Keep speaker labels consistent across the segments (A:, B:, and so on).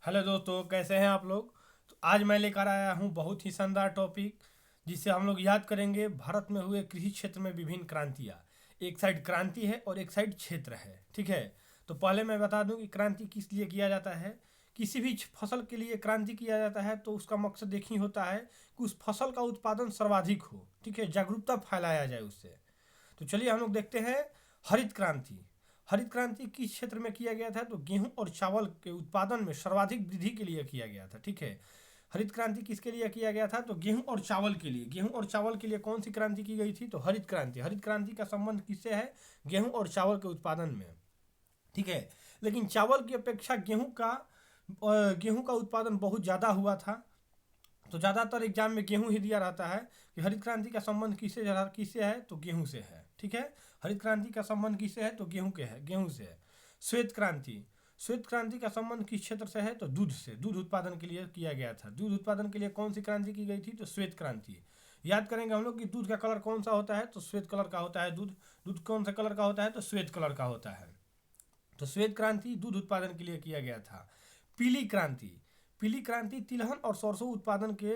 A: Hello दोस्तों, कैसे हैं आप लोग। तो आज मैं लेकर आया हूं बहुत ही शानदार टॉपिक, जिससे हम लोग याद करेंगे भारत में हुए कृषि क्षेत्र में विभिन्न क्रांतियां। एक साइड क्रांति है और एक साइड क्षेत्र है, ठीक है। तो पहले मैं बता दूं कि क्रांति किस लिए किया जाता है। किसी भी फसल के लिए क्रांति किया जाता है तो उसका मकसद एक ही होता है कि उस फसल का उत्पादन सर्वाधिक हो, ठीक है, जागरूकता फैलाया जाए उससे। तो चलिए हम लोग देखते हैं हरित क्रांति। हरित क्रांति किस क्षेत्र में किया गया था, तो गेहूं और चावल के उत्पादन में सर्वाधिक वृद्धि के लिए किया गया था, ठीक है। हरित क्रांति किसके लिए किया गया था, तो गेहूं और चावल के लिए। गेहूं और चावल के लिए कौन सी क्रांति की गई थी, तो हरित क्रांति। हरित क्रांति का संबंध किससे है, गेहूं और चावल के उत्पादन में, ठीक है। लेकिन चावल की अपेक्षा गेहूं का उत्पादन बहुत ज़्यादा हुआ था। तो ज़्यादातर एग्जाम में गेहूं ही दिया रहता है कि हरित क्रांति का संबंध किससे है, तो गेहूं से है, ठीक है। हरित क्रांति का संबंध किससे है, तो गेहूं से है। श्वेत क्रांति। श्वेत क्रांति का संबंध किस क्षेत्र से है, तो दूध से। दूध उत्पादन के लिए किया गया था। दूध उत्पादन के लिए कौन सी क्रांति की गई थी, तो श्वेत क्रांति। याद करेंगे हम लोग कि दूध का कलर कौन सा होता है, तो श्वेत कलर का होता है दूध। दूध कौन सा कलर का होता है, तो श्वेत कलर का होता है। तो श्वेत क्रांति दूध उत्पादन के लिए किया गया था। पीली क्रांति। पीली क्रांति तिलहन और सरसों उत्पादन के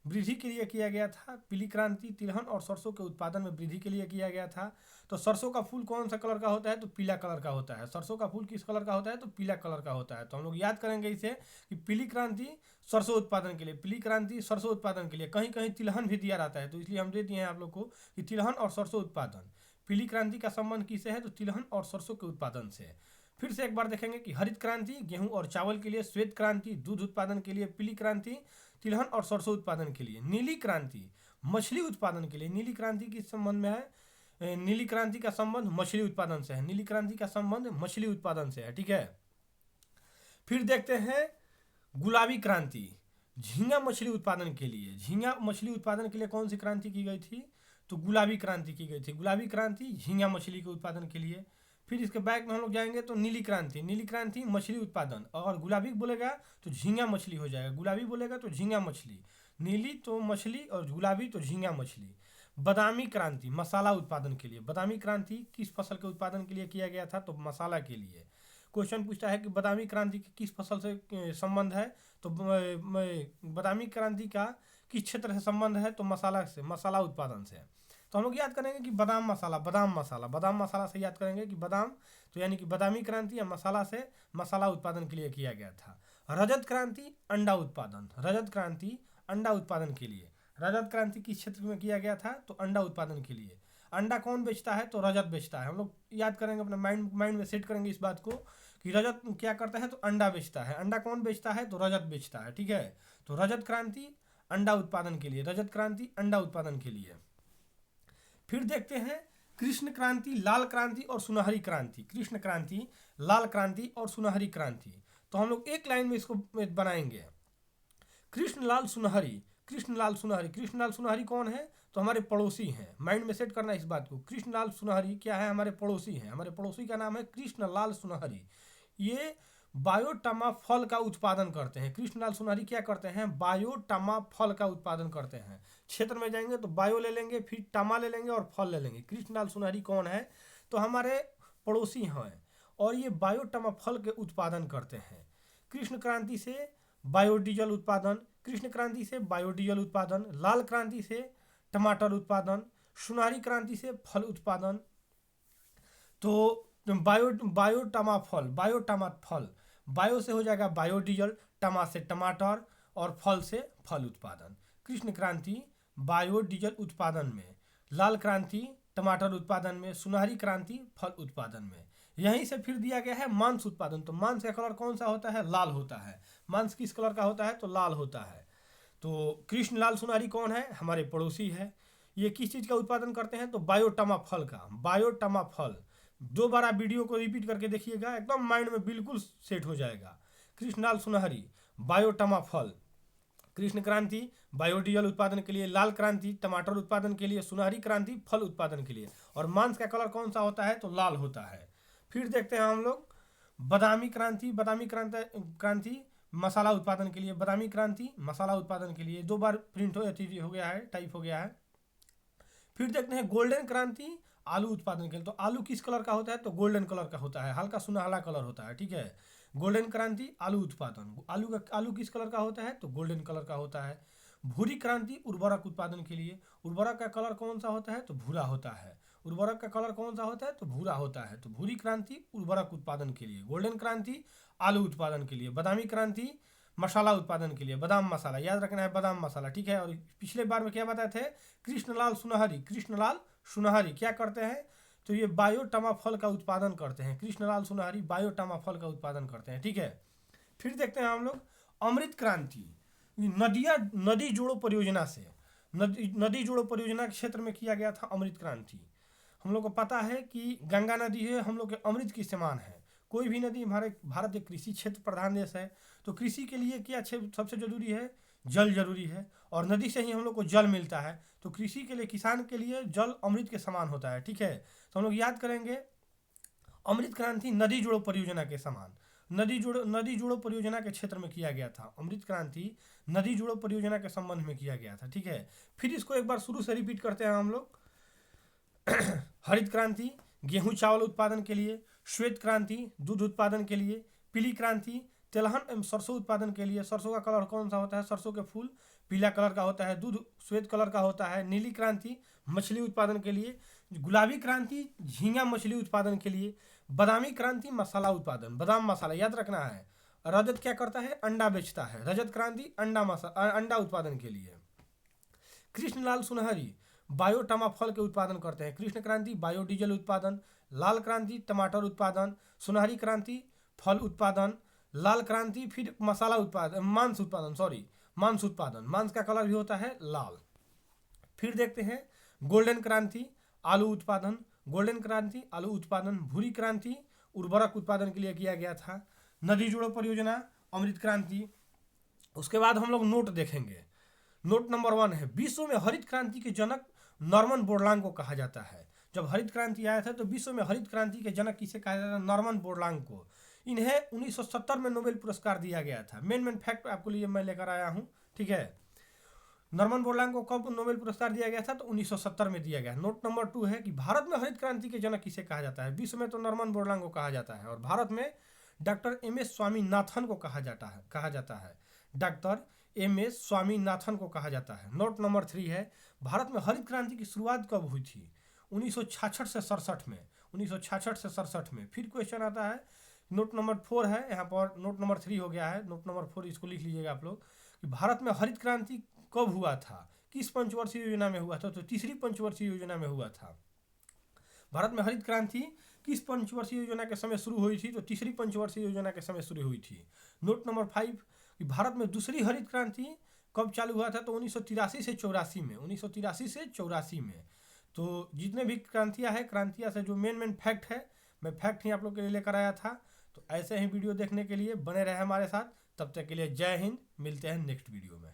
A: वृद्धि के लिए किया गया था। पीली क्रांति तिलहन और सरसों के उत्पादन में वृद्धि के लिए किया गया था। तो सरसों का फूल कौन सा कलर का होता है, तो पीला कलर का होता है। सरसों का फूल किस कलर का होता है, तो पीला कलर का होता है। तो हम लोग याद करेंगे इसे कि पीली क्रांति सरसों उत्पादन के लिए, पीली क्रांति सरसों उत्पादन के लिए। कहीं कहीं तिलहन भी दिया रहता है, तो इसलिए हम दे दिए हैं आप लोग को कि तिलहन और सरसों उत्पादन। पीली क्रांति का संबंध किससे है, तो तिलहन और सरसों के उत्पादन से। फिर से एक बार देखेंगे कि हरित क्रांति गेहूं और चावल के लिए, श्वेत क्रांति दूध उत्पादन के लिए, पीली क्रांति तिलहन और सरसों उत्पादन के लिए, नीली क्रांति मछली उत्पादन के लिए। नीली क्रांति किस संबंध में है, नीली क्रांति का संबंध मछली उत्पादन से है। नीली क्रांति का संबंध मछली उत्पादन से है, ठीक है। फिर देखते हैं गुलाबी क्रांति, झींगा मछली उत्पादन के लिए। झींगा मछली उत्पादन के लिए कौन सी क्रांति की गई थी, तो गुलाबी क्रांति की गई थी। गुलाबी क्रांति झींगा मछली के उत्पादन के लिए। फिर इसके बैक में हम लोग जाएंगे तो नीली क्रांति। नीली क्रांति मछली उत्पादन, और गुलाबी बोलेगा तो झींगा मछली हो जाएगा। गुलाबी बोलेगा तो झींगा मछली। नीली तो मछली और गुलाबी तो झींगा मछली। बादामी क्रांति मसाला उत्पादन के लिए। बादामी क्रांति किस फसल के उत्पादन के लिए किया गया था, तो मसाला के लिए। क्वेश्चन पूछता है कि बादामी क्रांति के किस फसल से संबंध है, तो बादामी क्रांति का किस क्षेत्र से संबंध है, तो मसाला से, मसाला उत्पादन से। तो हम लोग याद करेंगे कि बादाम मसाला से याद करेंगे कि बादाम, तो यानी कि बादामी क्रांति या मसाला से मसाला उत्पादन के लिए किया गया था। रजत क्रांति अंडा उत्पादन। रजत क्रांति अंडा उत्पादन के लिए। रजत क्रांति किस क्षेत्र में किया गया था, तो अंडा उत्पादन के लिए। अंडा कौन बेचता है, तो रजत बेचता है। हम लोग याद करेंगे, अपने माइंड में सेट करेंगे इस बात को कि रजत क्या करता है, तो अंडा बेचता है। अंडा कौन बेचता है, तो रजत बेचता है, ठीक है। तो रजत क्रांति अंडा उत्पादन के लिए। रजत क्रांति अंडा उत्पादन के लिए। फिर देखते हैं कृष्ण क्रांति, लाल क्रांति और सुनहरी क्रांति। कृष्ण क्रांति, लाल क्रांति और सुनहरी क्रांति। तो हम लोग एक लाइन में इसको बनाएंगे, कृष्ण लाल सुनहरी। कृष्ण लाल सुनहरी, कृष्ण लाल सुनहरी कौन है, तो हमारे पड़ोसी हैं। माइंड में सेट करना इस बात को। कृष्ण लाल सुनहरी क्या है, हमारे पड़ोसी हैं। हमारे पड़ोसी का नाम है कृष्ण लाल सुनहरी। ये बायोटामा फल का उत्पादन करते हैं। कृष्णलाल सुनहरी क्या करते हैं, बायोटामा फल का उत्पादन करते हैं। क्षेत्र में जाएंगे तो बायो ले लेंगे, फिर टामा ले लेंगे और फल ले लेंगे। कृष्णलाल सुनहरी कौन है, तो हमारे पड़ोसी हैं, और ये बायोटामा फल के उत्पादन करते हैं। कृष्ण क्रांति से बायोडीजल उत्पादन, कृष्ण क्रांति से बायोडीजल उत्पादन, लाल क्रांति से टमाटर उत्पादन, सुनहरी क्रांति से फल उत्पादन। तो बायोटामा फल, बायो से हो जाएगा बायोडीजल, टमा से टमाटर, और फल से फल उत्पादन। कृष्ण क्रांति बायोडीजल उत्पादन में, लाल क्रांति टमाटर उत्पादन में, सुनहरी क्रांति फल उत्पादन में। यहीं से फिर दिया गया है मांस उत्पादन। तो मांस का कलर कौन सा होता है, लाल होता है। मांस किस कलर का होता है, तो लाल होता है। तो कृष्ण लाल सुनहरी कौन है, हमारे पड़ोसी है। ये किस चीज़ का उत्पादन करते हैं, तो बायोटामा फल का। बायोटामा फल, दो बार आप वीडियो को रिपीट करके देखिएगा, एकदम माइंड में बिल्कुल सेट हो जाएगा। कृष्णलाल सुनहरी बायोटामा फल, कृष्ण क्रांति बायोडीजल उत्पादन के लिए, लाल क्रांति टमाटर उत्पादन के लिए, सुनहरी क्रांति फल उत्पादन के लिए। और मांस का कलर कौन सा होता है, तो लाल होता है। फिर देखते हैं हम लोग बादामी क्रांति। क्रांति मसाला उत्पादन के लिए। बादामी क्रांति मसाला उत्पादन के लिए। दो बार प्रिंट हो गया है, टाइप हो गया है। फिर देखते हैं गोल्डन क्रांति आलू उत्पादन के लिए। तो आलू किस कलर का होता है, तो गोल्डन कलर का होता है, हल्का सुनहला कलर होता है, ठीक है। गोल्डन क्रांति आलू उत्पादन, आलू किस कलर का होता है तो गोल्डन कलर का होता है। भूरी क्रांति उर्वरक उत्पादन के लिए, उर्वरक का कलर कौन सा होता है तो भूरा होता है, उर्वरक का कलर कौन सा होता है तो भूरा होता है। तो भूरी क्रांति उर्वरक उत्पादन के लिए, गोल्डन क्रांति आलू उत्पादन के लिए, बादामी क्रांति मसाला उत्पादन के लिए, बादाम मसाला याद रखना है, बादाम मसाला, ठीक है। और पिछले बार में क्या बताए थे, कृष्णलाल सुनहरी क्या करते हैं तो ये बायोटामा फल का उत्पादन करते हैं, कृष्णलाल सुनहरी बायोटामा फल का उत्पादन करते हैं, ठीक है। फिर देखते हैं हम लोग अमृत क्रांति, नदी जोड़ो परियोजना से, नदी जोड़ो परियोजना के क्षेत्र में किया गया था अमृत क्रांति। हम लोग को पता है कि गंगा नदी है हम लोग के अमृत की समान है। कोई भी नदी, हमारे भारत एक कृषि क्षेत्र प्रधान देश है, तो कृषि के लिए क्या सबसे जरूरी है, जल जरूरी है, और नदी से ही हम लोग को जल मिलता है। तो कृषि के लिए, किसान के लिए जल अमृत के समान होता है, ठीक है। तो हम लोग याद करेंगे अमृत क्रांति नदी जोड़ो परियोजना के समान, नदी जोड़ो परियोजना के क्षेत्र में किया गया था। अमृत क्रांति नदी जोड़ो परियोजना के संबंध में किया गया था, ठीक है। फिर इसको एक बार शुरू से रिपीट करते हैं हम लोग। हरित क्रांति गेहूं चावल उत्पादन के लिए, श्वेत क्रांति दूध उत्पादन के लिए, पीली क्रांति तिलहन एवं सरसों उत्पादन के लिए, सरसों का कलर कौन सा होता है, सरसों के फूल पीला कलर का होता है, दूध श्वेत कलर का होता है। नीली क्रांति मछली उत्पादन के लिए, गुलाबी क्रांति झींगा मछली उत्पादन के लिए, बादामी क्रांति मसाला उत्पादन, बादाम मसाला याद रखना है। रजत क्या करता है, अंडा बेचता है, रजत क्रांति अंडा उत्पादन के लिए। कृष्णलाल सुनहरी बायोटामा फल के उत्पादन करते हैं, कृष्ण क्रांति बायोडीजल उत्पादन, लाल क्रांति टमाटर उत्पादन, सुनहरी क्रांति फल उत्पादन, लाल क्रांति फिर मसाला उत्पादन, मांस उत्पादन, मांस का कलर भी होता है लाल। फिर देखते हैं गोल्डन क्रांति आलू उत्पादन, गोल्डन क्रांति आलू उत्पादन, भूरी क्रांति उर्वरक उत्पादन के लिए किया गया था, नदी जोड़ो परियोजना अमृत क्रांति। उसके बाद हम लोग नोट देखेंगे। नोट नंबर 1 है, विश्व में हरित क्रांति के जनक नॉर्मन बोरलांग को कहा जाता है। जब हरित क्रांति आया था तो विश्व में हरित क्रांति के जनक किसे कहा जाता है, नॉर्मन बोरलांग को। इन्हें 1970 में नोबेल पुरस्कार दिया गया था। मेन फैक्ट आपको लिए मैं लेकर आया हूँ, ठीक है। नॉर्मन बोरलांग को कब नोबेल पुरस्कार दिया गया था तो 1970 में दिया गया। नोट नंबर 2 है कि भारत में हरित क्रांति के जनक किसे कहा जाता है, विश्व में तो नॉर्मन बोरलांग को कहा जाता है और भारत में डॉक्टर MS स्वामीनाथन को कहा जाता है, डॉक्टर MS स्वामीनाथन को कहा जाता है। नोट नंबर 3 है, भारत में हरित क्रांति की शुरुआत कब हुई थी, 1966 से 67 में, 1966 से 67 में। फिर क्वेश्चन आता है, नोट नंबर 4 है, यहाँ पर नोट नंबर 3 हो गया है, नोट नंबर 4 इसको लिख लीजिएगा आप लोग कि भारत में हरित क्रांति कब हुआ था, किस पंचवर्षीय योजना में हुआ था, तो तीसरी पंचवर्षीय योजना में हुआ था। भारत में हरित क्रांति किस पंचवर्षीय योजना के समय शुरू हुई थी, तो तीसरी पंचवर्षीय योजना के समय शुरू हुई थी। नोट नंबर 5 कि भारत में दूसरी हरित क्रांति कब चालू हुआ था, तो 1983 से 84 में, 1983 से 84 में। तो जितने भी क्रांतियाँ से जो मेन फैक्ट है, मैं फैक्ट ही आप लोग के लिए लेकर आया था। तो ऐसे ही वीडियो देखने के लिए बने रहे हमारे साथ। तब तक के लिए जय हिंद, मिलते हैं नेक्स्ट वीडियो में।